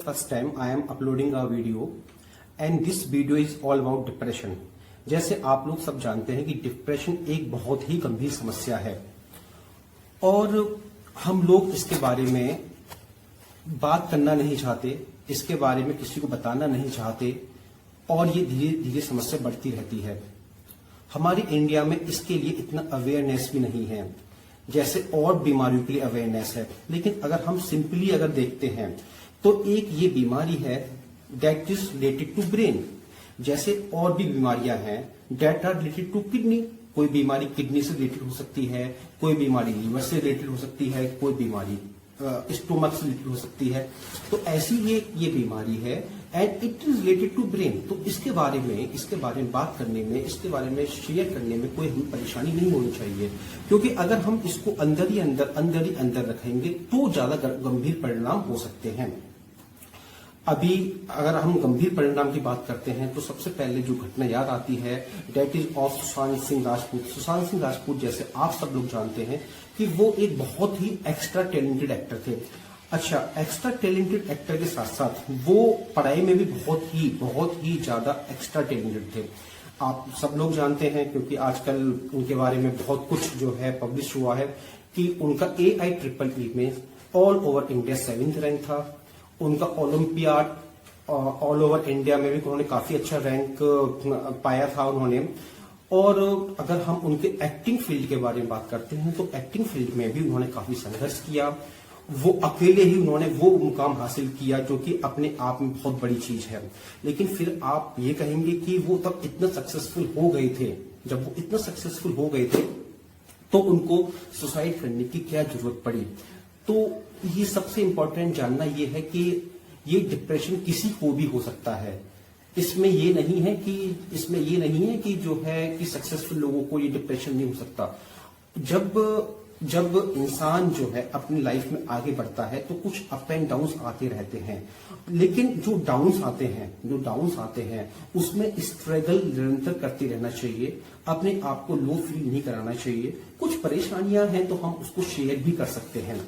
First time I am uploading a video and this video is all about depression। जैसे आप लोग सब जानते हैं कि डिप्रेशन एक बहुत ही गंभीर समस्या है और हम लोग इसके बारे में बात करना नहीं चाहते, इसके बारे में किसी को बताना नहीं चाहते और ये धीरे धीरे समस्या बढ़ती रहती है। हमारी इंडिया में इसके लिए इतना अवेयरनेस भी नहीं है जैसे और बीमारियों के लिए अवेयरनेस है। लेकिन अगर हम सिंपली अगर देखते हैं तो एक ये बीमारी है that is related to brain. जैसे और भी बीमारियां हैं that are related to kidney. कोई बीमारी किडनी से रिलेटेड हो सकती है, कोई बीमारी लीवर से रिलेटेड हो सकती है, कोई बीमारी स्टोमक से रिलेटेड हो सकती है। तो ऐसी ये बीमारी है and it is related to brain. तो इसके बारे में बात करने में, इसके बारे में शेयर करने में कोई हमें परेशानी नहीं होनी चाहिए, क्योंकि अगर हम इसको अंदर ही अंदर रखेंगे तो ज्यादा गंभीर परिणाम हो सकते हैं। अभी अगर हम गंभीर परिणाम की बात करते हैं तो सबसे पहले जो घटना याद आती है that is of Sushant Singh Rajput. Sushant Singh Rajput जैसे आप सब लोग जानते हैं कि वो एक बहुत ही एक्स्ट्रा टैलेंटेड एक्टर थे। अच्छा, एक्स्ट्रा टैलेंटेड एक्टर के साथ साथ वो पढ़ाई में भी बहुत ही ज्यादा एक्स्ट्रा टैलेंटेड थे। आप सब लोग जानते हैं क्योंकि आजकल उनके बारे में बहुत कुछ जो है पब्लिश हुआ है कि उनका AIEEE में all over India 7th rank था। उनका ओलंपियाड ऑल ओवर इंडिया में भी उन्होंने काफी अच्छा रैंक पाया था उन्होंने। और अगर हम उनके एक्टिंग फील्ड के बारे में बात करते हैं तो एक्टिंग फील्ड में भी उन्होंने काफी संघर्ष किया। वो अकेले ही उन्होंने वो मुकाम हासिल किया जो कि अपने आप में बहुत बड़ी चीज है। लेकिन फिर आप ये कहेंगे कि वो तब इतना सक्सेसफुल हो गए थे, जब वो इतना सक्सेसफुल हो गए थे तो उनको सुसाइड करने की क्या जरूरत पड़ी। तो ये सबसे इंपॉर्टेंट जानना ये है कि ये डिप्रेशन किसी को भी हो सकता है। इसमें ये नहीं है कि जो है कि सक्सेसफुल लोगों को ये डिप्रेशन नहीं हो सकता। जब इंसान जो है अपनी लाइफ में आगे बढ़ता है तो कुछ अप एंड डाउन्स आते रहते हैं, लेकिन जो डाउन्स आते हैं उसमें स्ट्रगल निरंतर करते रहना चाहिए। अपने आप को लो फील नहीं कराना चाहिए। कुछ परेशानियां हैं तो हम उसको शेयर भी कर सकते हैं।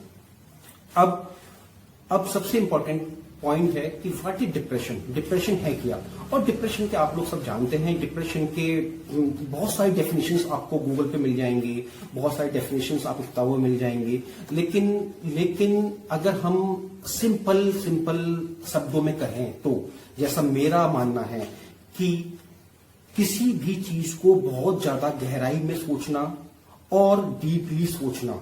अब सबसे इंपॉर्टेंट पॉइंट है कि व्हाट इज डिप्रेशन। डिप्रेशन है क्या, और डिप्रेशन के आप लोग सब जानते हैं। डिप्रेशन के बहुत सारी डेफिनेशंस आपको गूगल पे मिल जाएंगी, बहुत सारी डेफिनेशंस आपको किताबों में मिल जाएंगी। लेकिन अगर हम सिंपल शब्दों में कहें तो जैसा मेरा मानना है कि किसी भी चीज को बहुत ज्यादा गहराई में सोचना और डीपली सोचना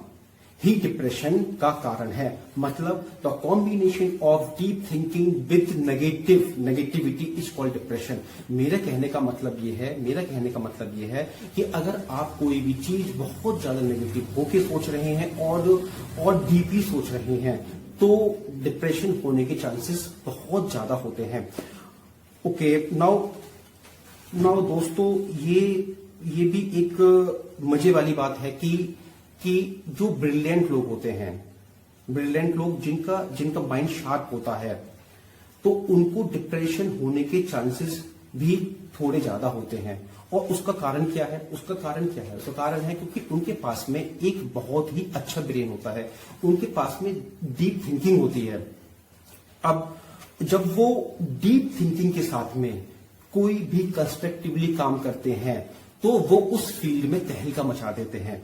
ही डिप्रेशन का कारण है। मतलब the combination of deep thinking with negativity is called depression. मेरे कहने का मतलब ये है कि अगर आप कोई भी चीज बहुत ज्यादा नेगेटिव होके सोच रहे हैं और डीपली सोच रहे हैं तो डिप्रेशन होने के चांसेस बहुत ज्यादा होते हैं। ओके, नाउ दोस्तों ये भी एक मजे वाली बात है कि जो ब्रिलियंट लोग होते हैं, जिनका माइंड शार्प होता है, तो उनको डिप्रेशन होने के चांसेस भी थोड़े ज्यादा होते हैं। और उसका कारण क्या है? उसका कारण है क्योंकि उनके पास में एक बहुत ही अच्छा ब्रेन होता है, उनके पास में डीप थिंकिंग होती है। अब जब वो डीप थिंकिंग के साथ में कोई भी कंस्ट्रक्टिवली काम करते हैं तो वो उस फील्ड में तहलका मचा देते हैं।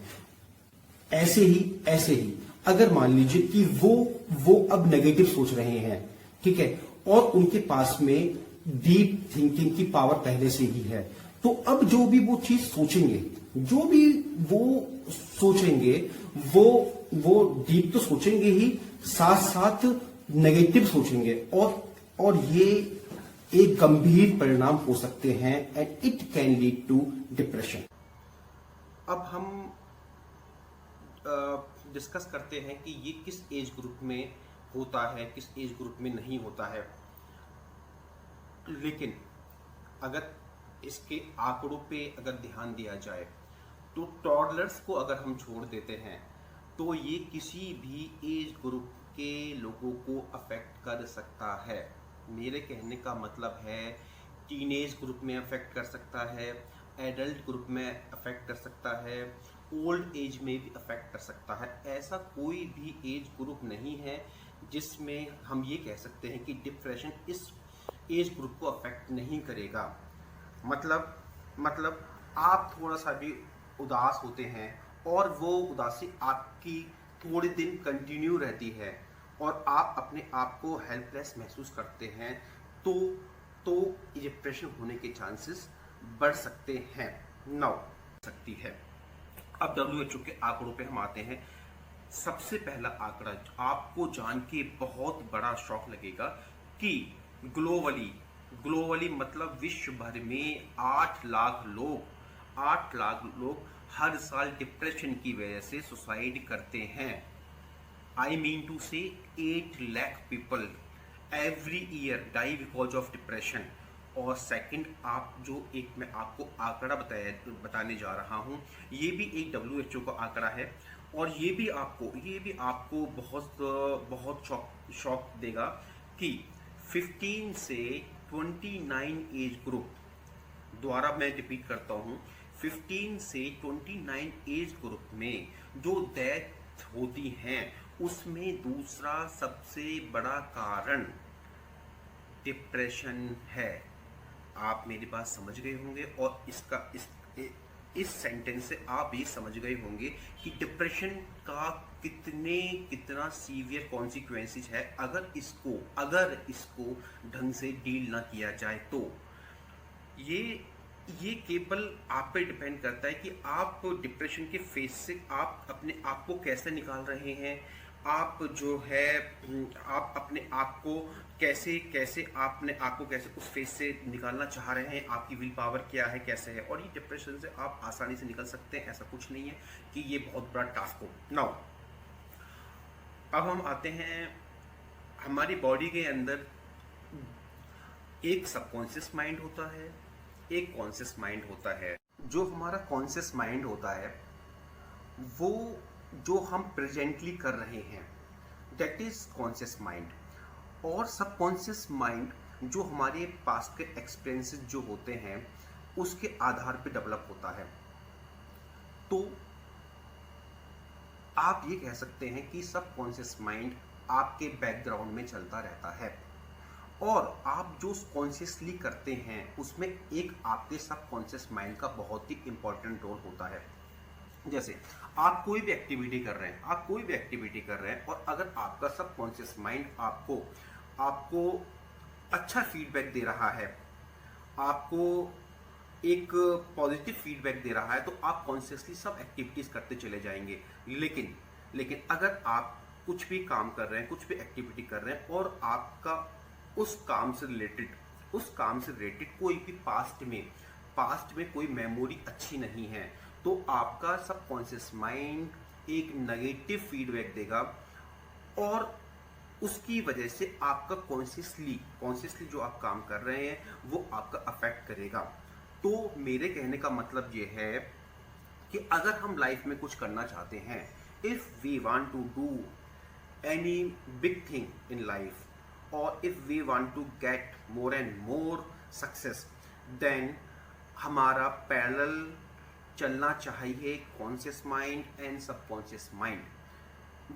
ऐसे ही अगर मान लीजिए कि वो अब नेगेटिव सोच रहे हैं, ठीक है, और उनके पास में डीप थिंकिंग की पावर पहले से ही है, तो अब जो भी वो चीज सोचेंगे, वो डीप तो सोचेंगे ही, साथ साथ नेगेटिव सोचेंगे और ये एक गंभीर परिणाम हो सकते हैं and it can lead to depression. अब हम डिस्कस करते हैं कि ये किस एज ग्रुप में होता है, किस एज ग्रुप में नहीं होता है। लेकिन अगर इसके आंकड़ों पे अगर ध्यान दिया जाए तो टॉडलर्स को अगर हम छोड़ देते हैं तो ये किसी भी एज ग्रुप के लोगों को अफेक्ट कर सकता है। मेरे कहने का मतलब है टीनेज ग्रुप में अफेक्ट कर सकता है, एडल्ट ग्रुप में अफेक्ट कर सकता है, ओल्ड एज में भी अफेक्ट कर सकता है। ऐसा कोई भी एज ग्रुप नहीं है जिसमें हम ये कह सकते हैं कि डिप्रेशन इस एज ग्रुप को अफेक्ट नहीं करेगा। मतलब आप थोड़ा सा भी उदास होते हैं और वो उदासी आपकी थोड़े दिन कंटिन्यू रहती है और आप अपने आप को हेल्पलेस महसूस करते हैं, तो डिप्रेशन होने के चांसेस बढ़ सकते हैं, सकती है। अब WHO के आंकड़ों पे हम आते हैं। सबसे पहला आंकड़ा आपको जान के बहुत बड़ा शॉक लगेगा कि ग्लोबली मतलब विश्व भर में 8 लाख लोग हर साल डिप्रेशन की वजह से सुसाइड करते हैं। आई मीन टू से 8 lakh people every year die because of depression. और सेकंड, आप जो एक मैं आपको आंकड़ा बताने जा रहा हूं, ये भी एक WHO का आंकड़ा है और ये भी आपको बहुत शॉक देगा कि 15 से 29 एज ग्रुप, द्वारा मैं रिपीट करता हूं, 15 से 29 एज ग्रुप में जो डेथ होती हैं उसमें दूसरा सबसे बड़ा कारण डिप्रेशन है। आप मेरी बात समझ गए होंगे और इस सेंटेंस से आप ये समझ गए होंगे कि डिप्रेशन का कितना सीवियर कॉन्सिक्वेंसेस है अगर इसको ढंग से डील ना किया जाए। तो ये केवल आप पे डिपेंड करता है कि आप डिप्रेशन के फेज से आप अपने आप को कैसे निकाल रहे हैं। आप अपने आप को कैसे उस फेज से निकालना चाह रहे हैं, आपकी विल पावर क्या है, कैसे है। और ये डिप्रेशन से आप आसानी से निकल सकते हैं, ऐसा कुछ नहीं है कि ये बहुत बड़ा टास्क हो। नाउ अब हम आते हैं, हमारी बॉडी के अंदर एक सबकॉन्शियस माइंड होता है, एक कॉन्शियस माइंड होता है। जो हमारा कॉन्शियस माइंड होता है वो जो हम प्रेजेंटली कर रहे हैं, दैट इज कॉन्शियस माइंड। और सबकॉन्शियस माइंड जो हमारे पास्ट के एक्सपीरियंसेस जो होते हैं उसके आधार पर डेवलप होता है। तो आप ये कह सकते हैं कि सबकॉन्शियस माइंड आपके बैकग्राउंड में चलता रहता है और आप जो कॉन्शियसली करते हैं उसमें एक आपके सबकॉन्शियस माइंड का बहुत ही इंपॉर्टेंट रोल होता है। जैसे आप कोई भी एक्टिविटी कर रहे हैं और अगर आपका सबकॉन्शियस माइंड आपको अच्छा फीडबैक दे रहा है, आपको एक पॉजिटिव फीडबैक दे रहा है, तो आप कॉन्शियसली सब एक्टिविटीज करते चले जाएंगे। लेकिन अगर आप कुछ भी काम कर रहे हैं, कुछ भी एक्टिविटी कर रहे हैं और आपका उस काम से रिलेटेड कोई भी पास्ट में कोई मेमोरी अच्छी नहीं है, तो आपका सबकॉन्शियस माइंड एक नेगेटिव फीडबैक देगा और उसकी वजह से आपका कॉन्शियसली जो आप काम कर रहे हैं वो आपका अफेक्ट करेगा। तो मेरे कहने का मतलब ये है कि अगर हम लाइफ में कुछ करना चाहते हैं, if we want to do any big thing in life और if we want to get more and more success, then हमारा पैरेलल चलना चाहिए conscious mind and subconscious mind,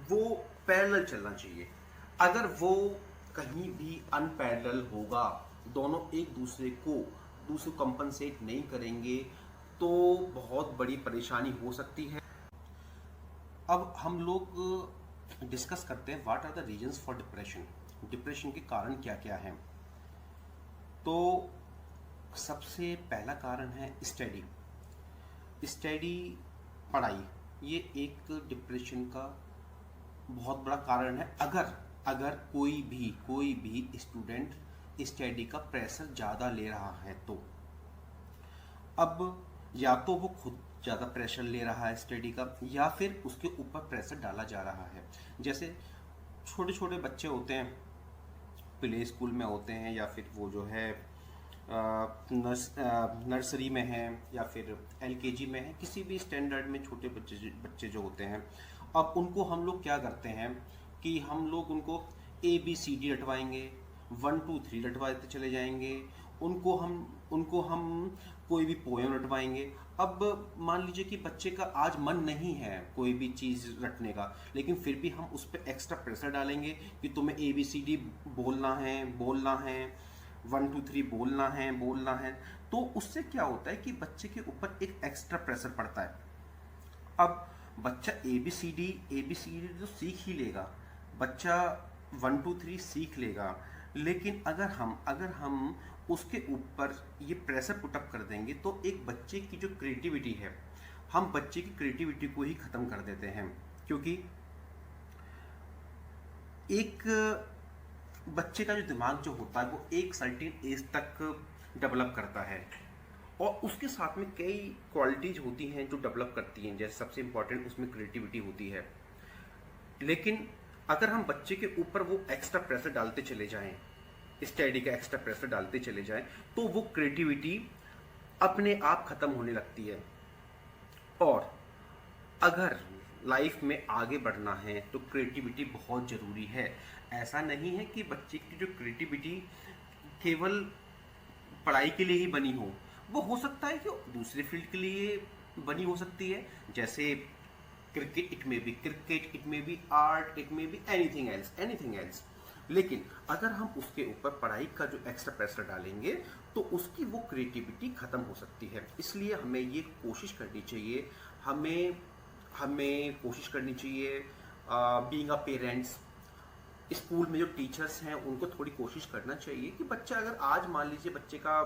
वो पैरेलल चलना चाहिए। अगर वो कहीं भी अनपैरेलल होगा, दोनों एक दूसरे को कंपनसेट नहीं करेंगे, तो बहुत बड़ी परेशानी हो सकती है। अब हम लोग डिस्कस करते हैं what are the reasons for depression के कारण क्या क्या हैं। तो सबसे पहला कारण है स्टडी पढ़ाई। ये एक डिप्रेशन का बहुत बड़ा कारण है। अगर कोई भी स्टूडेंट स्टडी का प्रेशर ज़्यादा ले रहा है, तो अब या तो वो खुद ज़्यादा प्रेशर ले रहा है स्टडी का, या फिर उसके ऊपर प्रेशर डाला जा रहा है। जैसे छोटे छोटे बच्चे होते हैं, प्ले स्कूल में होते हैं, या फिर वो जो है नर्सरी में हैं, या फिर LKG में हैं, किसी भी स्टैंडर्ड में छोटे बच्चे जो होते हैं। अब उनको हम लोग क्या करते हैं कि हम लोग उनको ABCD रटवाएंगे, 1 2 3 रटवाते चले जाएंगे उनको हम कोई भी पोयम रटवाएंगे। अब मान लीजिए कि बच्चे का आज मन नहीं है कोई भी चीज़ रटने का, लेकिन फिर भी हम उस पर एक्स्ट्रा प्रेशर डालेंगे कि तुम्हें ABCD बोलना है 1 2 3 बोलना है। तो उससे क्या होता है कि बच्चे के ऊपर एक एक्स्ट्रा प्रेशर पड़ता है। अब बच्चा ABCD तो सीख ही लेगा, बच्चा 1 2 3 सीख लेगा, लेकिन अगर हम उसके ऊपर ये प्रेशर पुटअप कर देंगे तो एक बच्चे की जो क्रिएटिविटी है, हम बच्चे की क्रिएटिविटी को ही खत्म कर देते हैं। क्योंकि एक बच्चे का जो दिमाग जो होता है वो एक सर्टेन एज तक डेवलप करता है, और उसके साथ में कई क्वालिटीज होती हैं जो डेवलप करती हैं। जैसे सबसे इंपॉर्टेंट उसमें क्रिएटिविटी होती है। लेकिन अगर हम बच्चे के ऊपर वो एक्स्ट्रा प्रेशर डालते चले जाएं, स्टडी का एक्स्ट्रा प्रेशर डालते चले जाएं, तो वो क्रिएटिविटी अपने आप खत्म होने लगती है। और अगर लाइफ में आगे बढ़ना है तो क्रिएटिविटी बहुत ज़रूरी है। ऐसा नहीं है कि बच्चे की जो क्रिएटिविटी केवल पढ़ाई के लिए ही बनी हो, वो हो सकता है कि दूसरे फील्ड के लिए बनी हो सकती है। जैसे क्रिकेट, इट में बी आर्ट, इट में बी एनीथिंग एल्स। लेकिन अगर हम उसके ऊपर पढ़ाई का जो एक्स्ट्रा प्रेशर डालेंगे तो उसकी वो क्रिएटिविटी खत्म हो सकती है। इसलिए हमें ये कोशिश करनी चाहिए, हमें कोशिश करनी चाहिए, बीइंग अ पेरेंट्स, स्कूल में जो टीचर्स हैं उनको थोड़ी कोशिश करना चाहिए कि बच्चा, अगर आज मान लीजिए बच्चे का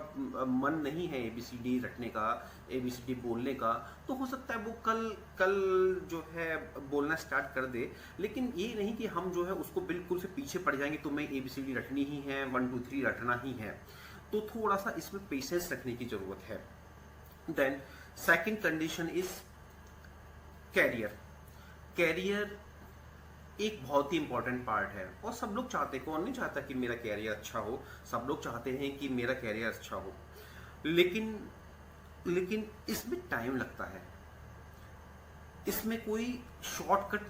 मन नहीं है ABCD रटने का, ABCD बोलने का, तो हो सकता है वो कल जो है बोलना स्टार्ट कर दे। लेकिन ये नहीं कि हम जो है उसको बिल्कुल से पीछे पड़ जाएंगे, तुम्हें ABCD रटनी ही है, 1 2 3 रटना ही है। तो थोड़ा सा इसमें पेशेंस रखने की जरूरत है। Then second condition is career एक बहुत ही इंपॉर्टेंट पार्ट है, और सब लोग चाहते हैं, कौन नहीं चाहता कि मेरा कैरियर अच्छा हो, सब लोग चाहते हैं कि मेरा कैरियर अच्छा हो। लेकिन इसमें टाइम लगता है, इसमें कोई शॉर्टकट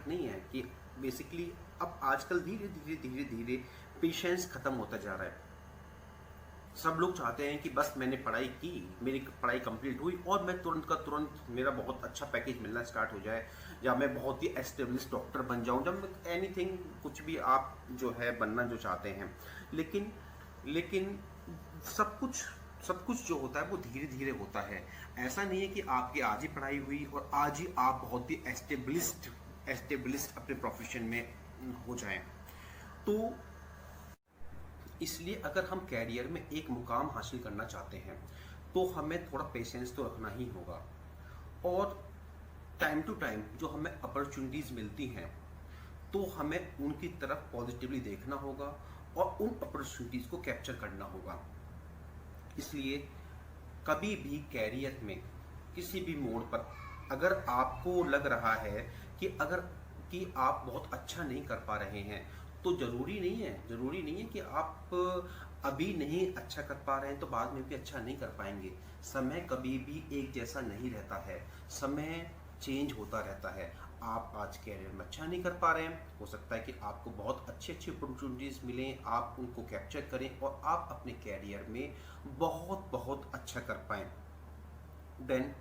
नहीं है कि बेसिकली अब आजकल धीरे धीरे पेशेंस खत्म होता जा रहा है। सब लोग चाहते हैं कि बस मैंने पढ़ाई की, मेरी पढ़ाई कंप्लीट हुई और मैं तुरंत का तुरंत मेरा बहुत अच्छा पैकेज मिलना स्टार्ट हो जाए, या मैं बहुत ही एस्टेब्लिश डॉक्टर बन जाऊं, जब एनीथिंग कुछ भी आप जो है बनना जो चाहते हैं। लेकिन सब कुछ जो होता है वो धीरे धीरे होता है। ऐसा नहीं है कि आपकी आज ही पढ़ाई हुई और आज ही आप बहुत ही एस्टेब्लिश्ड अपने प्रोफेशन में हो जाएं। तो इसलिए अगर हम कैरियर में एक मुकाम हासिल करना चाहते हैं तो हमें थोड़ा पेशेंस तो रखना ही होगा, और टाइम टू टाइम जो हमें अपॉर्चुनिटीज मिलती हैं तो हमें उनकी तरफ पॉजिटिवली देखना होगा और उन अपॉर्चुनिटीज को कैप्चर करना होगा। इसलिए कभी भी कैरियर में किसी भी मोड़ पर अगर आपको लग रहा है कि आप बहुत अच्छा नहीं कर पा रहे हैं, तो जरूरी नहीं है कि आप अभी नहीं अच्छा कर पा रहे हैं तो बाद में भी अच्छा नहीं कर पाएंगे। समय कभी भी एक जैसा नहीं रहता है, समय चेंज होता रहता है। आप आज कैरियर में अच्छा नहीं कर पा रहे हैं, हो सकता है कि आपको बहुत अच्छी अपॉर्चुनिटीज मिलें, आप उनको कैप्चर करें और आप अपने कैरियर में बहुत बहुत अच्छा कर पाएं। देन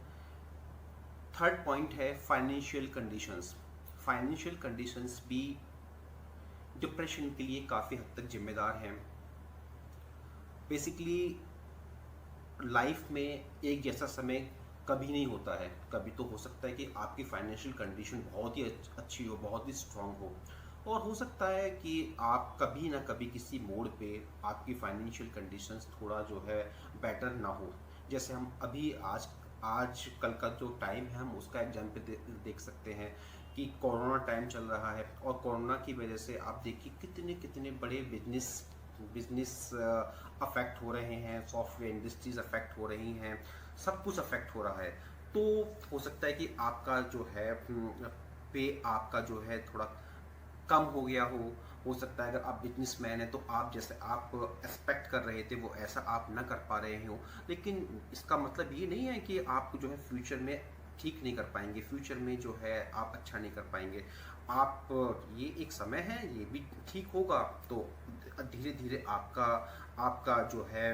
थर्ड पॉइंट है फाइनेंशियल कंडीशंस भी डिप्रेशन के लिए काफ़ी हद तक जिम्मेदार हैं। बेसिकली लाइफ में एक जैसा समय कभी नहीं होता है। कभी तो हो सकता है कि आपकी फाइनेंशियल कंडीशन बहुत ही अच्छी हो, बहुत ही स्ट्रांग हो, और हो सकता है कि आप कभी ना कभी किसी मोड़ पे आपकी फाइनेंशियल कंडीशंस थोड़ा जो है बेटर ना हो। जैसे हम अभी आज कल का जो टाइम है हम उसका एग्जाम्पल देख सकते हैं कि कोरोना टाइम चल रहा है, और कोरोना की वजह से आप देखिए कितने बड़े बिजनेस अफेक्ट हो रहे हैं, सॉफ्टवेयर इंडस्ट्रीज अफेक्ट हो रही हैं, सब कुछ अफेक्ट हो रहा है। तो हो सकता है कि आपका जो है पे आपका जो है थोड़ा कम हो गया हो सकता है अगर आप बिजनेसमैन हैं तो आप जैसे आप एक्सपेक्ट कर रहे थे वो ऐसा आप ना कर पा रहे हो। लेकिन इसका मतलब ये नहीं है कि आप जो है फ्यूचर में ठीक नहीं कर पाएंगे, फ्यूचर में जो है आप अच्छा नहीं कर पाएंगे। आप ये एक समय है, ये भी ठीक होगा, तो धीरे धीरे आपका जो है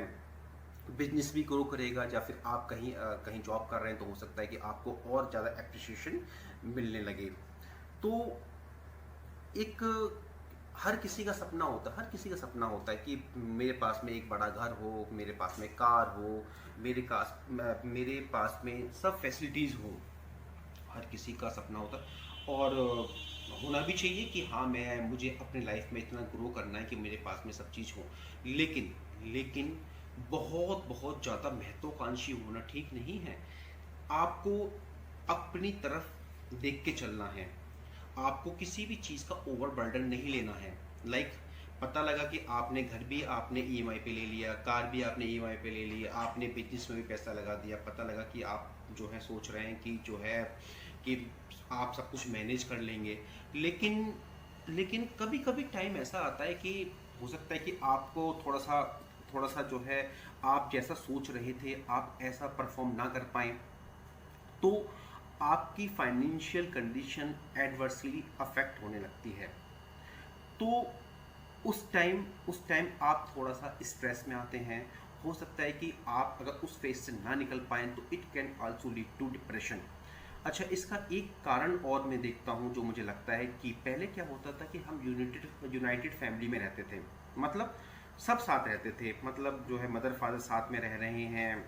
बिजनेस भी ग्रो करेगा, या फिर आप कहीं जॉब कर रहे हैं तो हो सकता है कि आपको और ज़्यादा एप्रिसिएशन मिलने लगे। तो एक हर किसी का सपना होता है, हर किसी का सपना होता है कि मेरे पास में एक बड़ा घर हो, मेरे पास में कार हो, मेरे पास में सब फैसिलिटीज़ हो। हर किसी का सपना होता है, और होना भी चाहिए कि हाँ, मुझे अपने लाइफ में इतना ग्रो करना है कि मेरे पास में सब चीज़ हो। लेकिन लेकिन बहुत बहुत ज़्यादा महत्वाकांक्षी होना ठीक नहीं है। आपको अपनी तरफ देख के चलना है। आपको किसी भी चीज़ का ओवर बर्डन नहीं लेना है। लाइक पता लगा कि आपने घर भी आपने ईएमआई पे ले लिया, कार भी आपने ईएमआई पे ले लिया, आपने बिजनेस में भी पैसा लगा दिया, पता लगा कि आप जो है सोच रहे हैं कि जो है कि आप सब कुछ मैनेज कर लेंगे। लेकिन लेकिन कभी कभी टाइम ऐसा आता है कि हो सकता है कि आपको थोड़ा सा जो है आप जैसा सोच रहे थे आप ऐसा परफॉर्म ना कर पाएँ, तो आपकी फाइनेंशियल कंडीशन एडवर्सली अफेक्ट होने लगती है। तो उस टाइम आप थोड़ा सा स्ट्रेस में आते हैं। हो सकता है कि आप अगर उस फेज से ना निकल पाएँ तो it can also lead to depression. अच्छा, इसका एक कारण और मैं देखता हूँ जो मुझे लगता है कि पहले क्या होता था कि हम यूनाइटेड फैमिली में रहते थे। मतलब सब साथ रहते थे, मतलब जो है मदर फादर साथ में रह रहे हैं,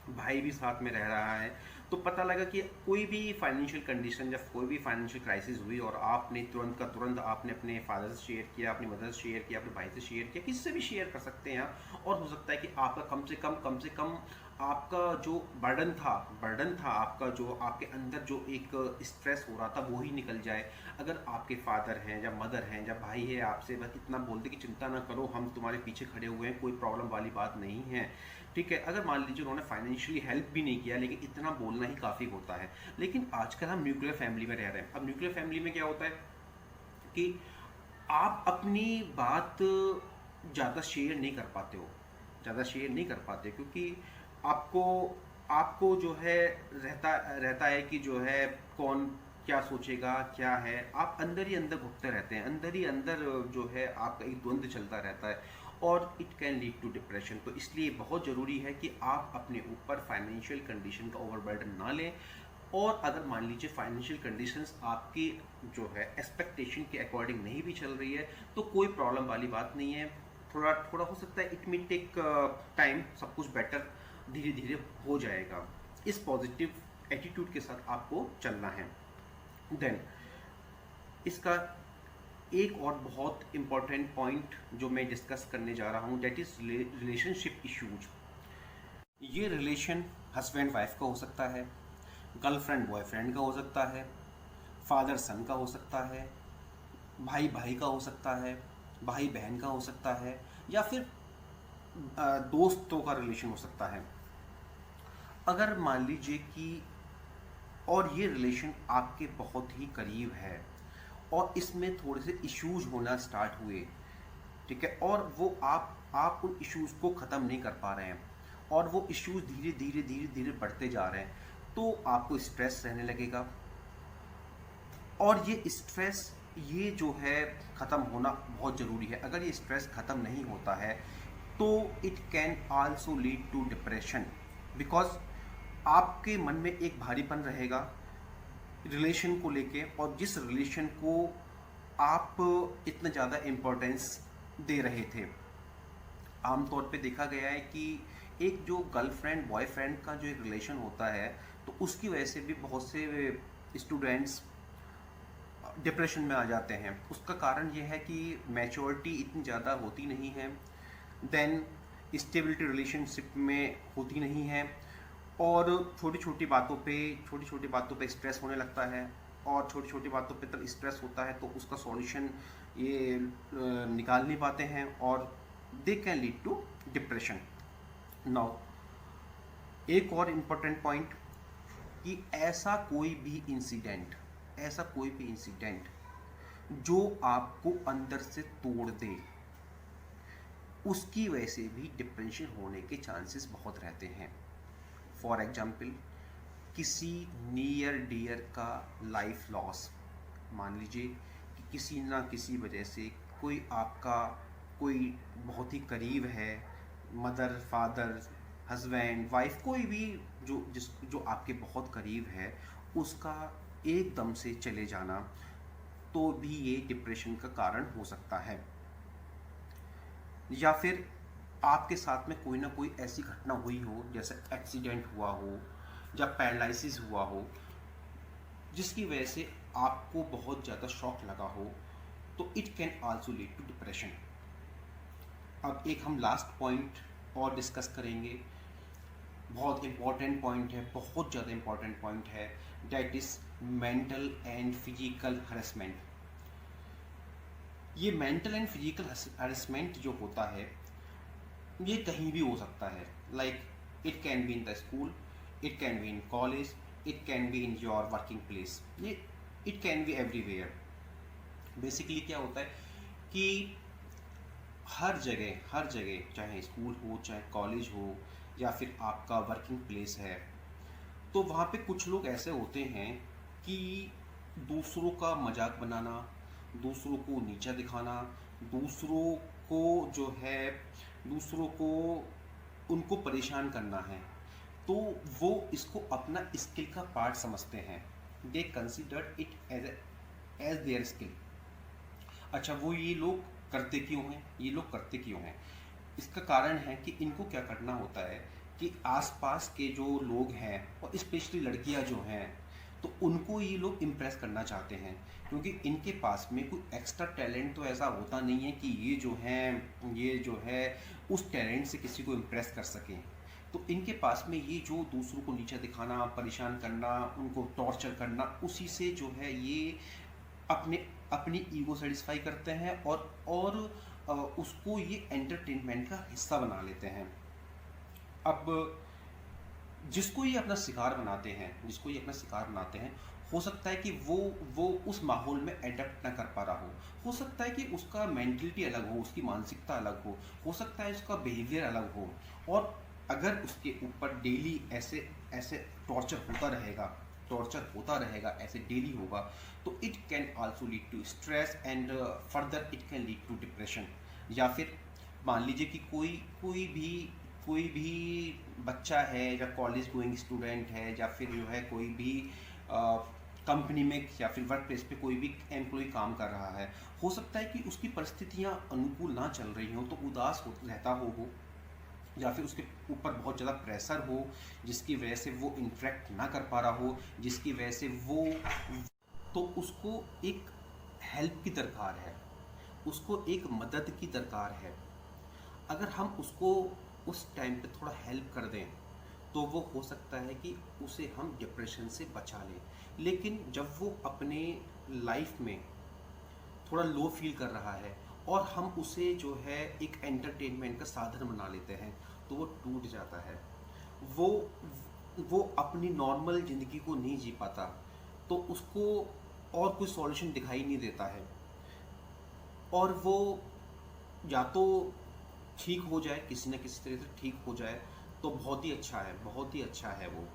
भाई भी साथ में रह रहा है। तो पता लगा कि कोई भी फाइनेंशियल कंडीशन, जब कोई भी फाइनेंशियल क्राइसिस हुई और आपने तुरंत का तुरंत आपने अपने फादर से शेयर किया, अपनी मदर से शेयर किया, अपने भाई से शेयर किया, किसी से भी शेयर कर सकते हैं आप। और हो सकता है कि आपका कम से कम आपका जो बर्डन था आपका, जो आपके अंदर जो एक स्ट्रेस हो रहा था वो ही निकल जाए। अगर आपके फादर हैं या मदर हैं या भाई है, आपसे बस इतना बोलते कि चिंता ना करो, हम तुम्हारे पीछे खड़े हुए हैं, कोई प्रॉब्लम वाली बात नहीं है, ठीक है। अगर मान लीजिए उन्होंने फाइनेंशियली हेल्प भी नहीं किया, लेकिन इतना बोलना ही काफ़ी होता है। लेकिन आजकल हम न्यूक्लियर फैमिली में रह रहे हैं। अब न्यूक्लियर फैमिली में क्या होता है कि आप अपनी बात ज़्यादा शेयर नहीं कर पाते हो, क्योंकि आपको आपको जो है रहता है कि जो है कौन क्या सोचेगा, क्या है, आप अंदर ही अंदर घुटते रहते हैं, अंदर ही अंदर जो है आपका एक द्वंद्व चलता रहता है, और it can lead to depression. तो इसलिए बहुत ज़रूरी है कि आप अपने ऊपर फाइनेंशियल कंडीशन का ओवरबर्डन ना लें। और अगर मान लीजिए फाइनेंशियल कंडीशंस आपकी जो है एक्सपेक्टेशन के अकॉर्डिंग नहीं भी चल रही है, तो कोई प्रॉब्लम वाली बात नहीं है। थोड़ा थोड़ा हो सकता है, इट मे टेक टाइम, सब कुछ बेटर धीरे धीरे हो जाएगा। इस पॉजिटिव एटीट्यूड के साथ आपको चलना है। देन इसका एक और बहुत इंपॉर्टेंट पॉइंट जो मैं डिस्कस करने जा रहा हूँ, दैट इज रिलेशनशिप इश्यूज। ये रिलेशन हस्बैंड वाइफ का हो सकता है, गर्लफ्रेंड बॉयफ्रेंड का हो सकता है, फादर सन का हो सकता है, भाई भाई का हो सकता है, भाई बहन का हो सकता है, या फिर दोस्तों का रिलेशन हो सकता है। अगर मान लीजिए कि और ये रिलेशन आपके बहुत ही करीब है और इसमें थोड़े से इश्यूज होना स्टार्ट हुए, ठीक है, और वो आप उन इश्यूज को ख़त्म नहीं कर पा रहे हैं और वो इश्यूज धीरे धीरे बढ़ते जा रहे हैं, तो आपको स्ट्रेस रहने लगेगा। और ये स्ट्रेस, ये जो है ख़त्म होना बहुत ज़रूरी है। अगर ये स्ट्रेस ख़त्म नहीं होता है तो it can also lead to depression, because आपके मन में एक भारीपन रहेगा रिलेशन को लेके, और जिस रिलेशन को आप इतना ज़्यादा इम्पोर्टेंस दे रहे थे। आमतौर पे देखा गया है कि एक जो गर्लफ्रेंड बॉयफ्रेंड का जो एक रिलेशन होता है, तो उसकी वजह से भी बहुत से स्टूडेंट्स डिप्रेशन में आ जाते हैं। उसका कारण ये है कि मैच्योरिटी इतनी ज़्यादा होती नहीं है, देन स्टेबिलिटी रिलेशनशिप में होती नहीं है, और छोटी छोटी बातों पे स्ट्रेस होने लगता है, और छोटी छोटी बातों पे तब स्ट्रेस होता है तो उसका सॉल्यूशन ये निकाल नहीं पाते हैं, और they can lead to depression. Now एक और इम्पोर्टेंट पॉइंट, कि ऐसा कोई भी इंसिडेंट जो आपको अंदर से तोड़ दे, उसकी वजह से भी डिप्रेशन होने के चांसेस बहुत रहते हैं। फॉर एग्जाम्पल, किसी नियर डियर का लाइफ लॉस, मान लीजिए कि किसी ना किसी वजह से कोई आपका कोई बहुत ही करीब है, मदर, फादर, हस्बैंड, वाइफ, कोई भी जो आपके बहुत करीब है, उसका एकदम से चले जाना, तो भी ये डिप्रेशन का कारण हो सकता है। या फिर आपके साथ में कोई ना कोई ऐसी घटना हुई हो, जैसे एक्सीडेंट हुआ हो या पैरालिसिस हुआ हो, जिसकी वजह से आपको बहुत ज़्यादा शॉक लगा हो, तो it can also lead to depression. अब एक हम लास्ट पॉइंट और डिस्कस करेंगे, बहुत इम्पॉर्टेंट पॉइंट है, बहुत ज़्यादा इम्पॉर्टेंट पॉइंट है, that is mental and physical harassment. ये मेंटल एंड फिजिकल हरेसमेंट जो होता है, ये कहीं भी हो सकता है। Like it can be in the school, it can be in college, it can be in your working place, ये it can be everywhere. Basically क्या होता है कि हर जगह चाहे स्कूल हो, चाहे कॉलेज हो, या फिर आपका वर्किंग प्लेस है, तो वहाँ पे कुछ लोग ऐसे होते हैं कि दूसरों का मजाक बनाना, दूसरों को नीचा दिखाना, दूसरों को जो है दूसरों को उनको परेशान करना है, तो वो इसको अपना स्किल का पार्ट समझते हैं। They consider it as their skill. अच्छा, वो ये लोग करते क्यों हैं? इसका कारण है कि इनको क्या करना होता है कि आसपास के जो लोग हैं, और स्पेशली लड़कियां जो हैं, तो उनको ये लोग इम्प्रेस करना चाहते हैं, क्योंकि इनके पास में कोई एक्स्ट्रा टैलेंट तो ऐसा होता नहीं है कि ये जो है उस टैलेंट से किसी को इम्प्रेस कर सकें। तो इनके पास में ये जो दूसरों को नीचा दिखाना, परेशान करना, उनको टॉर्चर करना, उसी से जो है ये अपनी ईगो सेटिस्फाई करते हैं, और उसको ये एंटरटेनमेंट का हिस्सा बना लेते हैं। अब जिसको ये अपना शिकार बनाते हैं, हो सकता है कि वो उस माहौल में एडप्ट ना कर पा रहा हो सकता है कि उसका मेंटलिटी अलग हो, उसकी मानसिकता अलग हो सकता है उसका बिहेवियर अलग हो, और अगर उसके ऊपर डेली ऐसे टॉर्चर होता रहेगा, ऐसे डेली होगा, तो it can also lead to stress and further it can lead to depression. या फिर मान लीजिए कि कोई भी बच्चा है, या कॉलेज गोइंग स्टूडेंट है, या फिर जो है कोई भी कंपनी में या फिर वर्क प्लेस पे कोई भी एम्प्लॉय काम कर रहा है, हो सकता है कि उसकी परिस्थितियां अनुकूल ना चल रही हों, तो उदास रहता हो, या फिर उसके ऊपर बहुत ज़्यादा प्रेशर हो, जिसकी वजह से वो इंटरेक्ट ना कर पा रहा हो, जिसकी वजह से तो उसको एक हेल्प की दरकार है, उसको एक मदद की दरकार है। अगर हम उसको उस टाइम पे थोड़ा हेल्प कर दें, तो वो हो सकता है कि उसे हम डिप्रेशन से बचा लें। लेकिन जब वो अपने लाइफ में थोड़ा लो फील कर रहा है, और हम उसे जो है एक एंटरटेनमेंट का साधन बना लेते हैं, तो वो टूट जाता है, वो अपनी नॉर्मल ज़िंदगी को नहीं जी पाता, तो उसको और कोई सॉल्यूशन दिखाई नहीं देता है, और वो या तो ठीक हो जाए, किसी न किसी तरह से ठीक हो जाए, तो बहुत ही अच्छा है वो।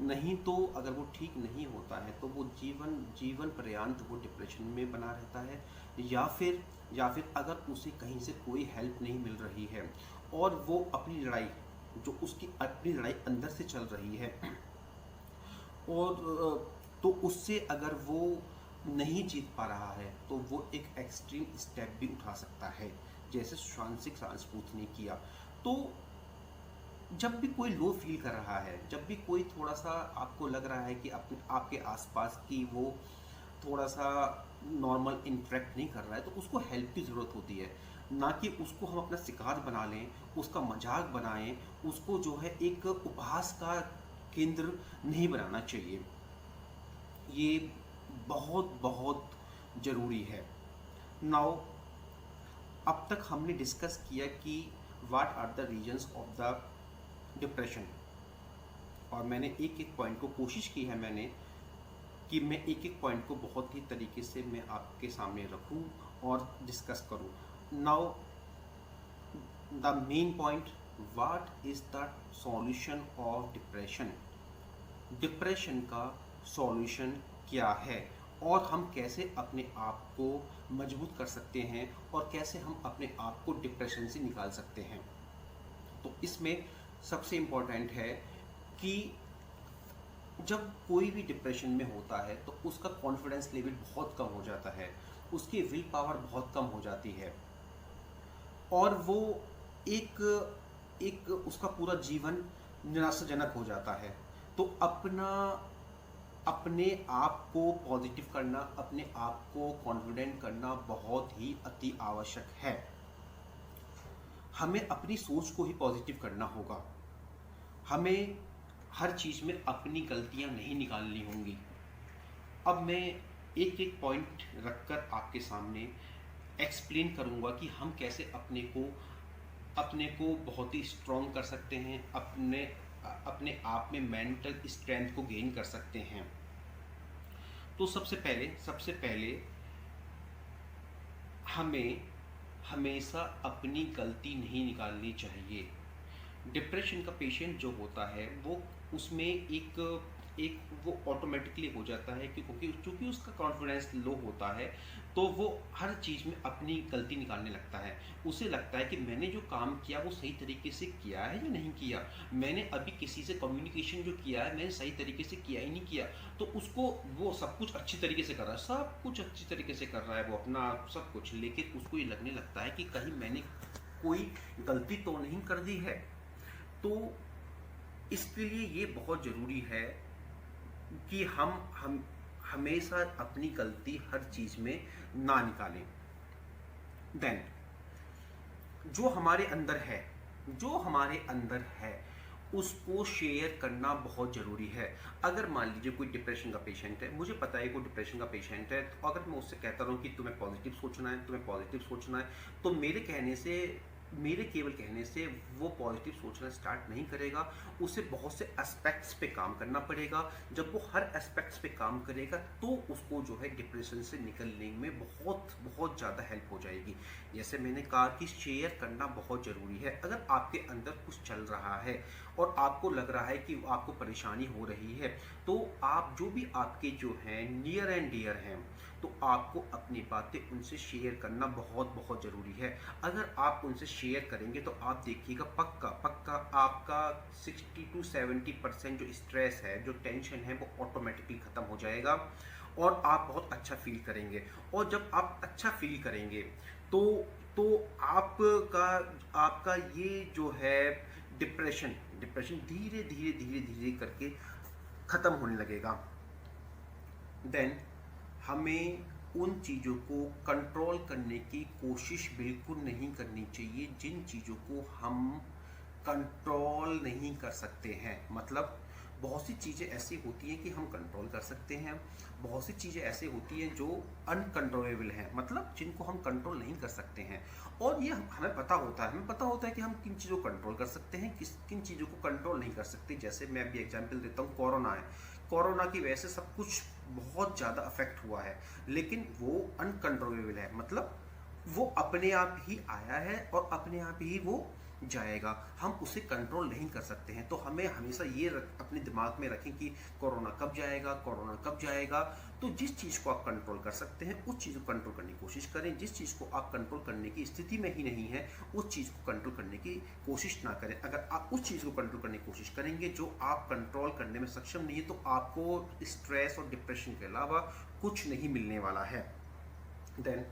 नहीं तो अगर वो ठीक नहीं होता है, तो वो जीवन पर्यंत वो डिप्रेशन में बना रहता है, या फिर अगर उसे कहीं से कोई हेल्प नहीं मिल रही है, और वो अपनी लड़ाई अंदर से चल रही है, और तो उससे अगर वो नहीं जीत पा रहा है, तो वो एक एक्सट्रीम स्टेप भी उठा सकता है, जैसे सुशांत सिंह राजपूत ने किया। तो जब भी कोई लो फील कर रहा है, जब भी कोई थोड़ा सा आपको लग रहा है कि आपके आसपास की वो थोड़ा सा नॉर्मल इंटरेक्ट नहीं कर रहा है, तो उसको हेल्प की ज़रूरत होती है, ना कि उसको हम अपना शिकार बना लें, उसका मजाक बनाएं, उसको जो है एक उपहास का केंद्र नहीं बनाना चाहिए। ये बहुत ज़रूरी है। नाउ, अब तक हमने डिस्कस किया कि what are the reasons of the depression, और मैंने एक पॉइंट को कोशिश की है कि मैं एक पॉइंट को बहुत ही तरीके से मैं आपके सामने रखूं और डिस्कस करूं। Now the main point, what is the solution of depression? Depression का सॉल्यूशन क्या है, और हम कैसे अपने आप को मजबूत कर सकते हैं और कैसे हम अपने आप को डिप्रेशन से निकाल सकते हैं। तो इसमें सबसे इम्पोर्टेंट है कि जब कोई भी डिप्रेशन में होता है तो उसका कॉन्फिडेंस लेवल बहुत कम हो जाता है, उसकी विल पावर बहुत कम हो जाती है और वो एक एक उसका पूरा जीवन निराशाजनक हो जाता है। तो अपने आप को पॉजिटिव करना, अपने आप को कॉन्फिडेंट करना बहुत ही अति आवश्यक है। हमें अपनी सोच को ही पॉजिटिव करना होगा। हमें हर चीज़ में अपनी गलतियां नहीं निकालनी होंगी। अब मैं एक एक पॉइंट रखकर आपके सामने एक्सप्लेन करूंगा कि हम कैसे अपने को बहुत ही स्ट्रॉन्ग कर सकते हैं, अपने आप में मेंटल स्ट्रेंथ को गेन कर सकते हैं। तो सबसे पहले हमें हमेशा अपनी गलती नहीं निकालनी चाहिए। डिप्रेशन का पेशेंट जो होता है वो उसमें एक वो ऑटोमेटिकली हो जाता है कि क्योंकि उसका कॉन्फिडेंस लो होता है तो वो हर चीज़ में अपनी गलती निकालने लगता है। उसे लगता है कि मैंने जो काम किया वो सही तरीके से किया है या नहीं किया, मैंने अभी किसी से कम्युनिकेशन जो किया है मैंने सही तरीके से किया ही नहीं किया। तो उसको वो सब कुछ अच्छी तरीके से कर रहा है, सब कुछ अच्छी तरीके से कर रहा है वो अपना सब कुछ, लेकिन उसको ये लगने लगता है कि कहीं मैंने कोई गलती तो नहीं कर दी है। तो इसके लिए ये बहुत ज़रूरी है कि हम हमेशा अपनी गलती हर चीज़ में ना निकालें। देन जो हमारे अंदर है उसको शेयर करना बहुत ज़रूरी है। अगर मान लीजिए कोई डिप्रेशन का पेशेंट है, मुझे पता है कोई डिप्रेशन का पेशेंट है, तो अगर मैं उससे कहता रहूँ कि तुम्हें पॉजिटिव सोचना है, तो मेरे केवल कहने से वो पॉजिटिव सोचना स्टार्ट नहीं करेगा। उसे बहुत से एस्पेक्ट्स पे काम करना पड़ेगा। जब वो हर एस्पेक्ट्स पे काम करेगा तो उसको जो है डिप्रेशन से निकलने में बहुत बहुत ज़्यादा हेल्प हो जाएगी। जैसे मैंने कहा कि शेयर करना बहुत ज़रूरी है। अगर आपके अंदर कुछ चल रहा है और आपको लग रहा है कि आपको परेशानी हो रही है, तो आप जो भी आपके जो हैं नियर एंड डियर हैं, तो आपको अपनी बातें उनसे शेयर करना बहुत बहुत ज़रूरी है। अगर आप उनसे शेयर करेंगे तो आप देखिएगा पक्का आपका 60 to 70% जो स्ट्रेस है, जो टेंशन है, वो ऑटोमेटिकली ख़त्म हो जाएगा और आप बहुत अच्छा फील करेंगे। और जब आप अच्छा फील करेंगे तो आपका ये जो है डिप्रेशन धीरे धीरे करके ख़त्म होने लगेगा। देन हमें उन चीज़ों को कंट्रोल करने की कोशिश बिल्कुल नहीं करनी चाहिए जिन चीज़ों को हम कंट्रोल नहीं कर सकते हैं। मतलब बहुत सी चीज़ें ऐसी होती हैं कि हम कंट्रोल कर सकते हैं, बहुत सी चीज़ें ऐसी होती हैं जो अनकंट्रोलेबल हैं, मतलब जिनको हम कंट्रोल नहीं कर सकते हैं। और ये हमें पता होता है कि हम किन चीज़ों को कंट्रोल कर सकते हैं, किन चीज़ों को कंट्रोल नहीं कर सकते। जैसे मैं अभी एग्जांपल देता हूँ, कोरोना की वजह से सब कुछ बहुत ज़्यादा अफेक्ट हुआ है, लेकिन वो अनकंट्रोलेबल है। मतलब वो अपने आप ही आया है और अपने आप ही वो जाएगा, हम उसे कंट्रोल नहीं कर सकते हैं। तो हमें हमेशा ये अपने दिमाग में रखें कि कोरोना कब जाएगा। तो जिस चीज़ को आप कंट्रोल कर सकते हैं उस चीज़ को कंट्रोल करने की कोशिश करें। जिस चीज़ को आप कंट्रोल करने की स्थिति में ही नहीं है उस चीज़ को कंट्रोल करने की कोशिश ना करें। अगर आप उस चीज़ को कंट्रोल करने की कोशिश करेंगे जो आप कंट्रोल करने में सक्षम नहीं है, तो आपको स्ट्रेस और डिप्रेशन के अलावा कुछ नहीं मिलने वाला है। देन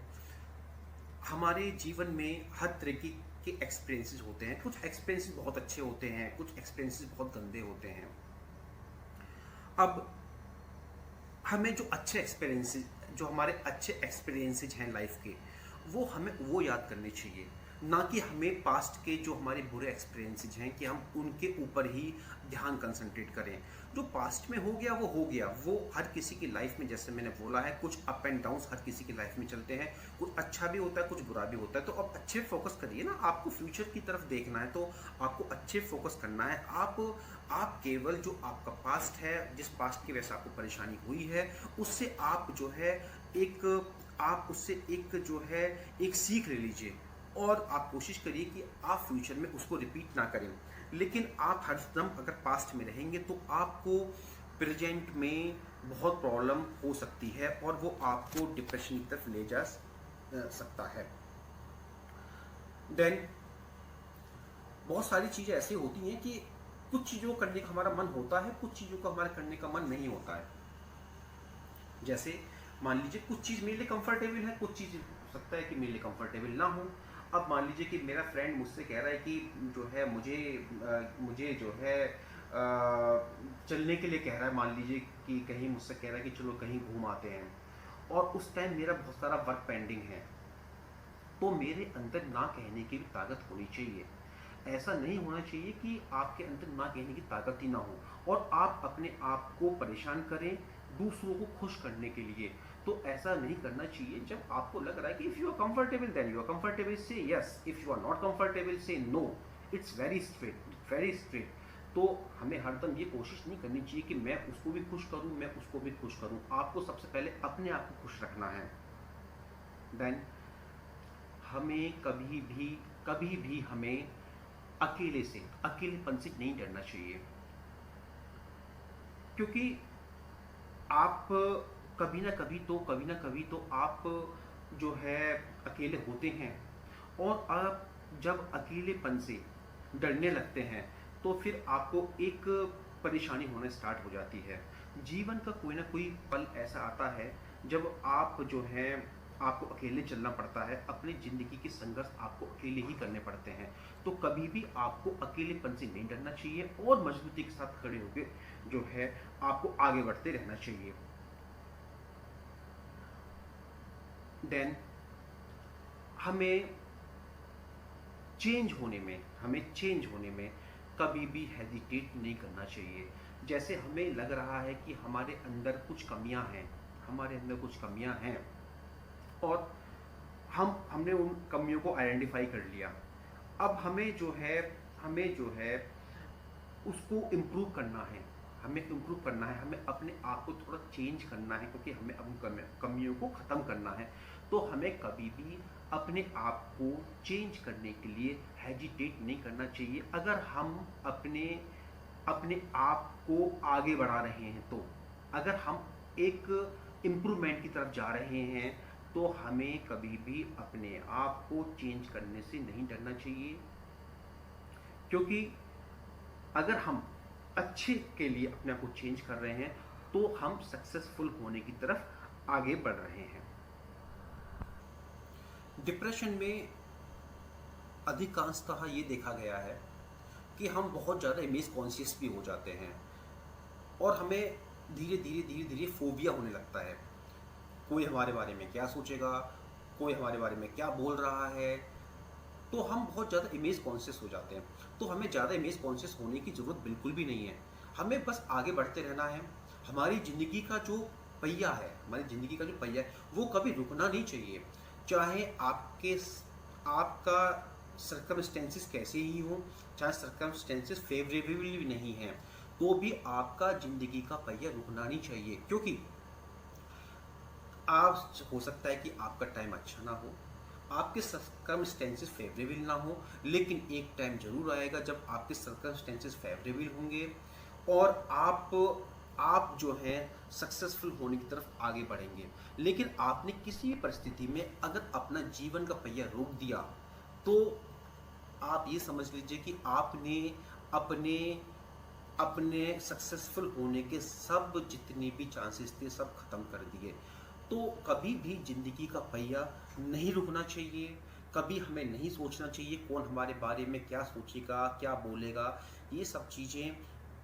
हमारे जीवन में हर तरह के एक्सपीरियंसेस होते हैं। कुछ एक्सपीरियंसेस बहुत अच्छे होते हैं, कुछ एक्सपीरियंसेस बहुत गंदे होते हैं। अब हमें जो हमारे अच्छे एक्सपीरियंसेस हैं लाइफ के, हमें वो याद करने चाहिए, ना कि हमें पास्ट के जो हमारे बुरे एक्सपीरियंसेस हैं कि हम उनके ऊपर ही ध्यान कंसंट्रेट करें। जो पास्ट में हो गया वो हर किसी की लाइफ में, जैसे मैंने बोला है, कुछ अप एंड डाउन्स हर किसी की लाइफ में चलते हैं। कुछ अच्छा भी होता है, कुछ बुरा भी होता है। तो अब अच्छे फोकस करिए ना, आपको फ्यूचर की तरफ देखना है तो आपको अच्छे फोकस करना है। आप केवल जो आपका पास्ट है, जिस पास्ट की वजह से आपको परेशानी हुई है, उससे आप जो है एक सीख ले लीजिए और आप कोशिश करिए कि आप फ्यूचर में उसको रिपीट ना करें। लेकिन आप हर दम अगर पास्ट में रहेंगे तो आपको प्रेजेंट में बहुत प्रॉब्लम हो सकती है और वो आपको डिप्रेशन की तरफ ले जा सकता है। देन बहुत सारी चीज़ें ऐसी होती हैं कि कुछ चीज़ों को करने का हमारा मन होता है, कुछ चीज़ों को हमारा करने का मन नहीं होता है। जैसे मान लीजिए कुछ चीज़ मेरे लिए कंफर्टेबल है, कुछ चीज़ हो सकता है कि मेरे लिए कंफर्टेबल ना हो। अब मान लीजिए कि मेरा फ्रेंड मुझसे कह रहा है कि जो है मुझे जो है चलने के लिए कह रहा है, मान लीजिए कि कहीं मुझसे कह रहा है कि चलो कहीं घूम आते हैं, और उस टाइम मेरा बहुत सारा वर्क पेंडिंग है, तो मेरे अंदर ना कहने की भी ताकत होनी चाहिए। ऐसा नहीं होना चाहिए कि आपके अंदर ना कहने की ताकत ही ना हो और आप अपने आप को परेशान करें दूसरों को खुश करने के लिए। तो ऐसा नहीं करना चाहिए। जब आपको लग रहा है कि if you are comfortable then you are comfortable, say yes, if you are not comfortable say no. It's very straight, very straight. तो हमें हरदम ये कोशिश नहीं करनी चाहिए कि मैं उसको भी खुश करूं, मैं उसको भी खुश करूं। आपको सबसे पहले अपने आप को खुश रखना है। देन हमें कभी भी हमें अकेलेपन से नहीं डरना चाहिए, क्योंकि आप कभी ना कभी तो आप जो है अकेले होते हैं, और आप जब अकेलेपन से डरने लगते हैं तो फिर आपको एक परेशानी होने स्टार्ट हो जाती है। जीवन का कोई ना कोई पल ऐसा आता है जब आप जो है आपको अकेले चलना पड़ता है, अपनी ज़िंदगी के संघर्ष आपको अकेले ही करने पड़ते हैं। तो कभी भी आपको अकेलेपन से नहीं डरना चाहिए और मजबूती के साथ खड़े होकर जो है आपको आगे बढ़ते रहना चाहिए। देन हमें चेंज होने में कभी भी हेजिटेट नहीं करना चाहिए। जैसे हमें लग रहा है कि हमारे अंदर कुछ कमियां हैं और हमने उन कमियों को आइडेंटिफाई कर लिया। अब हमें जो है उसको इम्प्रूव करना है, हमें अपने आप को थोड़ा चेंज करना है, क्योंकि हमें अपनी कमियों को ख़त्म करना है। तो हमें कभी भी अपने आप को चेंज करने के लिए हेजिटेट नहीं करना चाहिए। अगर हम अपने आप को आगे बढ़ा रहे हैं, तो अगर हम एक इम्प्रूवमेंट की तरफ जा रहे हैं, तो हमें कभी भी अपने आप को चेंज करने से नहीं डरना चाहिए। क्योंकि अगर हम अच्छे के लिए अपने आप को चेंज कर रहे हैं तो हम सक्सेसफुल होने की तरफ आगे बढ़ रहे हैं। डिप्रेशन में अधिकांशतः ये देखा गया है कि हम बहुत ज़्यादा इमेज कॉन्शियस भी हो जाते हैं और हमें धीरे धीरे फोबिया होने लगता है। कोई हमारे बारे में क्या सोचेगा, कोई हमारे बारे में क्या बोल रहा है, तो हम बहुत ज़्यादा इमेज कॉन्शियस हो जाते हैं। तो हमें ज़्यादा इमेज कॉन्शियस होने की ज़रूरत बिल्कुल भी नहीं है। हमें बस आगे बढ़ते रहना है। हमारी ज़िंदगी का जो पहिया है, वो कभी रुकना नहीं चाहिए। चाहे आपका सर्कमस्टेंसेस कैसे ही हो, चाहे सर्कमस्टेंसेस फेवरेबल भी नहीं हैं, तो भी आपका ज़िंदगी का पहिया रुकना नहीं चाहिए। क्योंकि आप हो सकता है कि आपका टाइम अच्छा ना हो, आपके सर्कमस्टेंसेस फेवरेबल ना हो, लेकिन एक टाइम जरूर आएगा जब आपके सर्कमस्टेंसेस फेवरेबल होंगे और आप जो है सक्सेसफुल होने की तरफ आगे बढ़ेंगे। लेकिन आपने किसी भी परिस्थिति में अगर अपना जीवन का पहिया रोक दिया, तो आप ये समझ लीजिए कि आपने अपने सक्सेसफुल होने के सब जितने भी चांसेस थे सब खत्म कर दिए। तो कभी भी जिंदगी का पहिया नहीं रुकना चाहिए। कभी हमें नहीं सोचना चाहिए कौन हमारे बारे में क्या सोचेगा, क्या बोलेगा। ये सब चीज़ें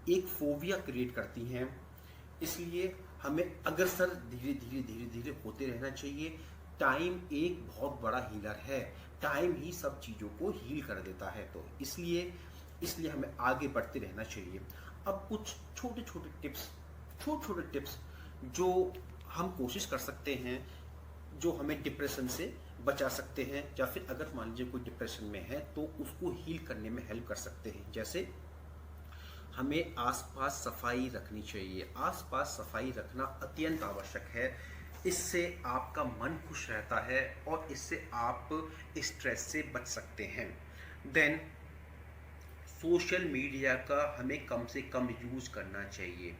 एक फोबिया क्रिएट करती हैं। इसलिए हमें अग्रसर धीरे होते रहना चाहिए। टाइम एक बहुत बड़ा हीलर है, टाइम ही सब चीज़ों को हील कर देता है। तो इसलिए हमें आगे बढ़ते रहना चाहिए। अब कुछ छोटे छोटे टिप्स जो हम कोशिश कर सकते हैं, जो हमें डिप्रेशन से बचा सकते हैं, या फिर अगर मान लीजिए कोई डिप्रेशन में है तो उसको हील करने में हेल्प कर सकते हैं। जैसे हमें आसपास सफाई रखनी चाहिए। आसपास सफाई रखना अत्यंत आवश्यक है। इससे आपका मन खुश रहता है और इससे आप स्ट्रेस से बच सकते हैं। देन सोशल मीडिया का हमें कम से कम यूज़ करना चाहिए।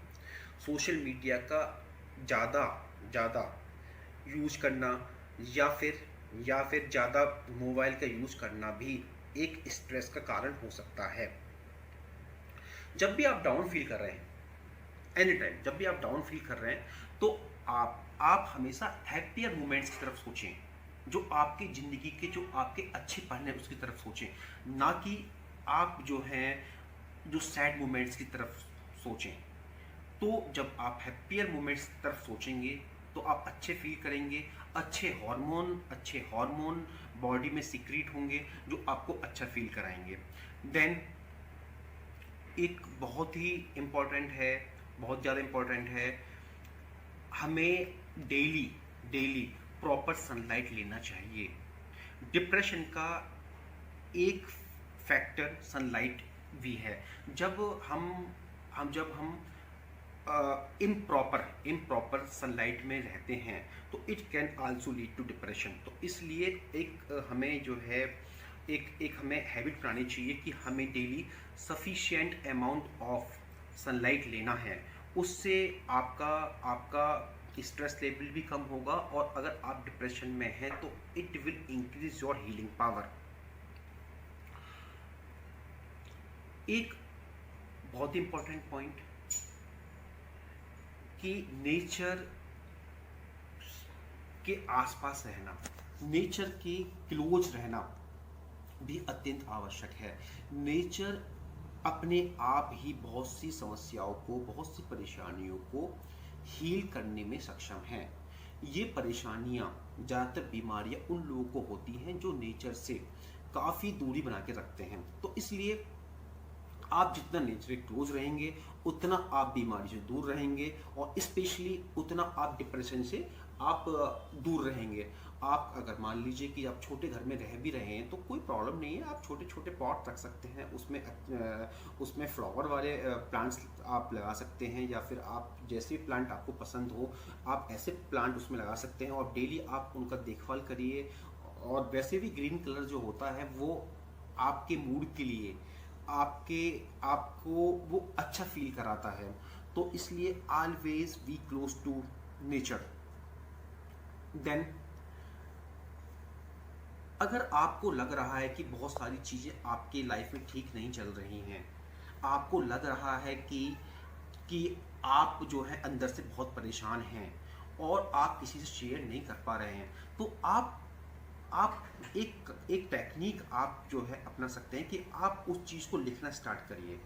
सोशल मीडिया का ज़्यादा यूज करना या फिर ज़्यादा मोबाइल का यूज करना भी एक स्ट्रेस का कारण हो सकता है। जब भी आप डाउन फील कर रहे हैं, एनी टाइम जब भी आप डाउन फील कर रहे हैं, तो आप हमेशा हैप्पियर मोमेंट्स की तरफ सोचें, जो आपकी ज़िंदगी के जो आपके अच्छे पल हैं उसकी तरफ सोचें, ना कि आप जो हैं जो सैड मोमेंट्स की तरफ सोचें। तो जब आप हैप्पियर मोमेंट्स की तरफ सोचेंगे तो आप अच्छे फील करेंगे, अच्छे हार्मोन बॉडी में सीक्रेट होंगे जो आपको अच्छा फील कराएंगे। देन एक बहुत ही इम्पॉर्टेंट है, बहुत ज़्यादा इम्पॉर्टेंट है, हमें डेली डेली प्रॉपर सनलाइट लेना चाहिए। डिप्रेशन का एक फैक्टर सनलाइट भी है। जब हम इम्प्रॉपर सनलाइट में रहते हैं तो it can also lead to depression. तो इसलिए हमें जो है एक हमें हैबिट बनानी चाहिए कि हमें daily sufficient amount of sunlight लेना है। उससे आपका स्ट्रेस लेवल भी कम होगा, और अगर आप डिप्रेशन में हैं तो it will increase your healing power. एक बहुत ही इंपॉर्टेंट पॉइंट कि नेचर के आसपास रहना, नेचर के क्लोज रहना भी अत्यंत आवश्यक है। नेचर अपने आप ही बहुत सी समस्याओं को, बहुत सी परेशानियों को हील करने में सक्षम है। ये परेशानियां, ज़्यादातर बीमारियां उन लोगों को होती हैं जो नेचर से काफ़ी दूरी बना के रखते हैं। तो इसलिए आप जितना नेचर के क्लोज रहेंगे उतना आप बीमारी से दूर रहेंगे, और स्पेशली उतना आप डिप्रेशन से आप दूर रहेंगे। आप अगर मान लीजिए कि आप छोटे घर में रह भी रहे हैं तो कोई प्रॉब्लम नहीं है, आप छोटे छोटे पॉट रख सकते हैं, उसमें फ्लावर वाले प्लांट्स आप लगा सकते हैं, या फिर आप जैसे प्लांट आपको पसंद हो आप ऐसे प्लांट उसमें लगा सकते हैं, और डेली आप उनका देखभाल करिए। और वैसे भी ग्रीन कलर जो होता है वो आपके मूड के लिए, आपको वो अच्छा फील कराता है। तो इसलिए always be close to nature. Then अगर आपको लग रहा है कि बहुत सारी चीज़ें आपकी लाइफ में ठीक नहीं चल रही हैं, आपको लग रहा है कि आप जो है अंदर से बहुत परेशान हैं और आप किसी से शेयर नहीं कर पा रहे हैं, तो आप एक टेक्निक आप जो है अपना सकते हैं कि आप उस चीज़ को लिखना स्टार्ट करिए।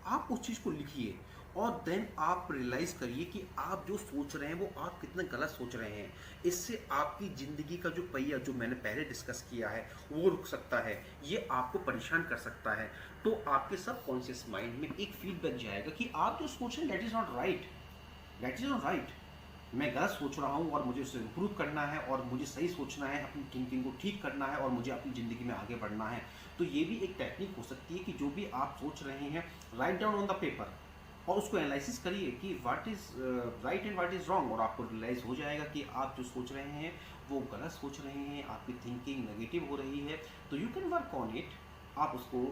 आप उस चीज़ को लिखिए और देन आप रियलाइज़ करिए कि आप जो सोच रहे हैं वो आप कितना गलत सोच रहे हैं। इससे आपकी ज़िंदगी का जो पहिया, जो मैंने पहले डिस्कस किया है, वो रुक सकता है, ये आपको परेशान कर सकता है। तो आपके सबकॉन्शियस माइंड में एक फीडबैक जाएगा कि आप जो सोच रहे हैं that is not right, that is not right, मैं गलत सोच रहा हूँ और मुझे उसे इम्प्रूव करना है, और मुझे सही सोचना है, अपनी थिंकिंग को ठीक करना है, और मुझे अपनी ज़िंदगी में आगे बढ़ना है। तो ये भी एक टेक्निक हो सकती है कि जो भी आप सोच रहे हैं write down on the paper, और उसको एनालिसिस करिए कि what is right and what is wrong, और आपको रियलाइज़ हो जाएगा कि आप जो सोच रहे हैं वो गलत सोच रहे हैं, आपकी थिंकिंग नेगेटिव हो रही है। तो you can work on it, आप उसको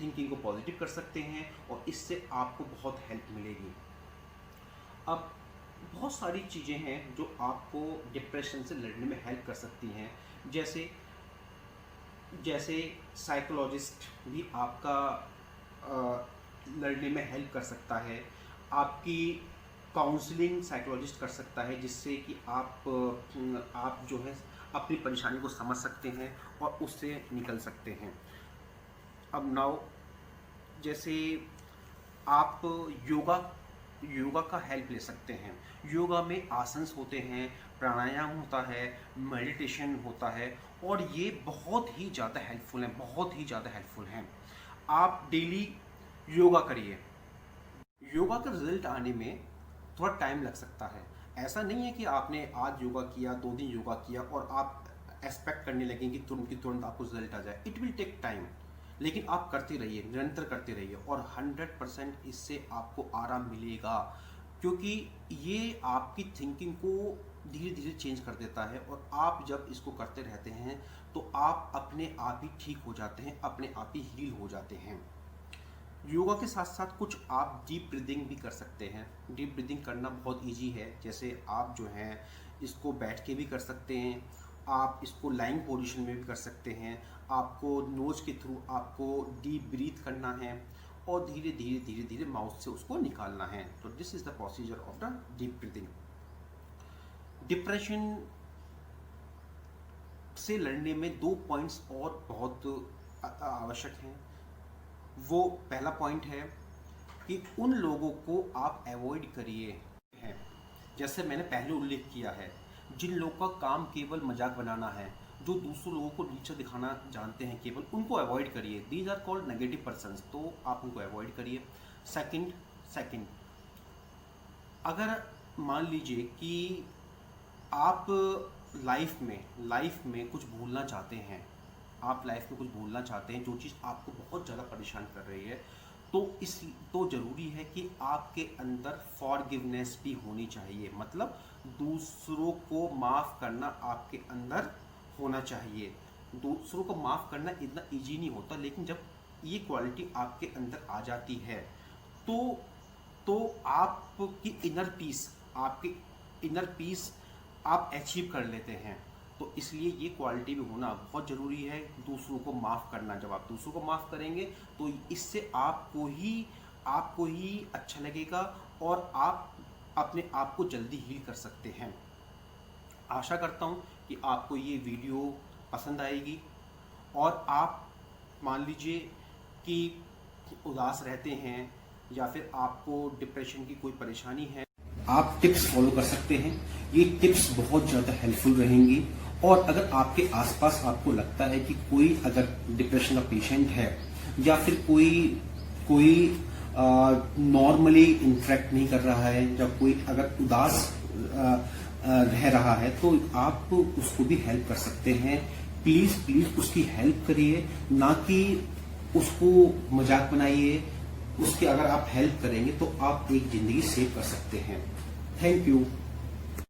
थिंकिंग को पॉजिटिव कर सकते हैं, और इससे आपको बहुत हेल्प मिलेगी। अब बहुत सारी चीज़ें हैं जो आपको डिप्रेशन से लड़ने में हेल्प कर सकती हैं, जैसे साइकोलॉजिस्ट भी आपका लड़ने में हेल्प कर सकता है, आपकी काउंसलिंग साइकोलॉजिस्ट कर सकता है, जिससे कि आप जो है अपनी परेशानी को समझ सकते हैं और उससे निकल सकते हैं। अब नाउ जैसे आप योगा का हेल्प ले सकते हैं। योगा में आसन्स होते हैं, प्राणायाम होता है, मेडिटेशन होता है, और ये बहुत ही ज़्यादा हेल्पफुल हैं, बहुत ही ज़्यादा हेल्पफुल हैं। आप डेली योगा करिए। योगा का रिजल्ट आने में थोड़ा टाइम लग सकता है। ऐसा नहीं है कि आपने आज योगा किया, 2 दिन योगा किया और आप एक्सपेक्ट करने लगें कि तुरंत आपको रिजल्ट आ जाए। इट विल टेक टाइम, लेकिन आप करते रहिए, निरंतर करते रहिए, और 100% इससे आपको आराम मिलेगा, क्योंकि ये आपकी थिंकिंग को धीरे धीरे चेंज कर देता है। और आप जब इसको करते रहते हैं तो आप अपने आप ही ठीक हो जाते हैं, अपने आप ही हील हो जाते हैं। योगा के साथ साथ कुछ आप डीप ब्रीदिंग भी कर सकते हैं। डीप ब्रीदिंग करना बहुत इजी है। जैसे आप जो है इसको बैठ के भी कर सकते हैं, आप इसको लाइंग पोजीशन में भी कर सकते हैं। आपको नोज के थ्रू आपको डीप ब्रीथ करना है और धीरे धीरे धीरे धीरे माउथ से उसको निकालना है। तो this is the procedure of the deep breathing. Depression से लड़ने में 2 पॉइंट्स और बहुत आवश्यक हैं। वो पहला पॉइंट है कि उन लोगों को आप अवॉइड करिए हैं, जैसे मैंने पहले उल्लेख किया है, जिन लोगों का काम केवल मजाक बनाना है, जो दूसरों लोगों को नीचा दिखाना जानते हैं केवल, उनको अवॉइड करिए। These are called negative persons, तो आप उनको अवॉइड करिए। सेकंड, अगर मान लीजिए कि आप लाइफ में कुछ भूलना चाहते हैं, आप लाइफ में कुछ भूलना चाहते हैं, जो चीज़ आपको बहुत ज़्यादा परेशान कर रही है, तो ज़रूरी है कि आपके अंदर फॉरगिवनेस भी होनी चाहिए। मतलब दूसरों को माफ़ करना आपके अंदर होना चाहिए। दूसरों को माफ़ करना इतना इजी नहीं होता, लेकिन जब ये क्वालिटी आपके अंदर आ जाती है तो आपकी इनर पीस आप अचीव कर लेते हैं। तो इसलिए ये क्वालिटी भी होना बहुत ज़रूरी है, दूसरों को माफ़ करना। जब आप दूसरों को माफ़ करेंगे तो इससे आपको ही अच्छा लगेगा और आप अपने आप को जल्दी हील कर सकते हैं। आशा करता हूँ कि आपको ये वीडियो पसंद आएगी और आप मान लीजिए कि उदास रहते हैं या फिर आपको डिप्रेशन की कोई परेशानी है, आप टिप्स फॉलो कर सकते हैं। ये टिप्स बहुत ज़्यादा हेल्पफुल रहेंगी। और अगर आपके आसपास आपको लगता है कि कोई अगर डिप्रेशन का पेशेंट है या फिर कोई नॉर्मली इंटरेक्ट नहीं कर रहा है या कोई अगर उदास रह रहा है, तो आप उसको भी हेल्प कर सकते हैं। प्लीज उसकी हेल्प करिए, ना कि उसको मजाक बनाइए। उसके अगर आप हेल्प करेंगे तो आप एक जिंदगी सेव कर सकते हैं। Thank you.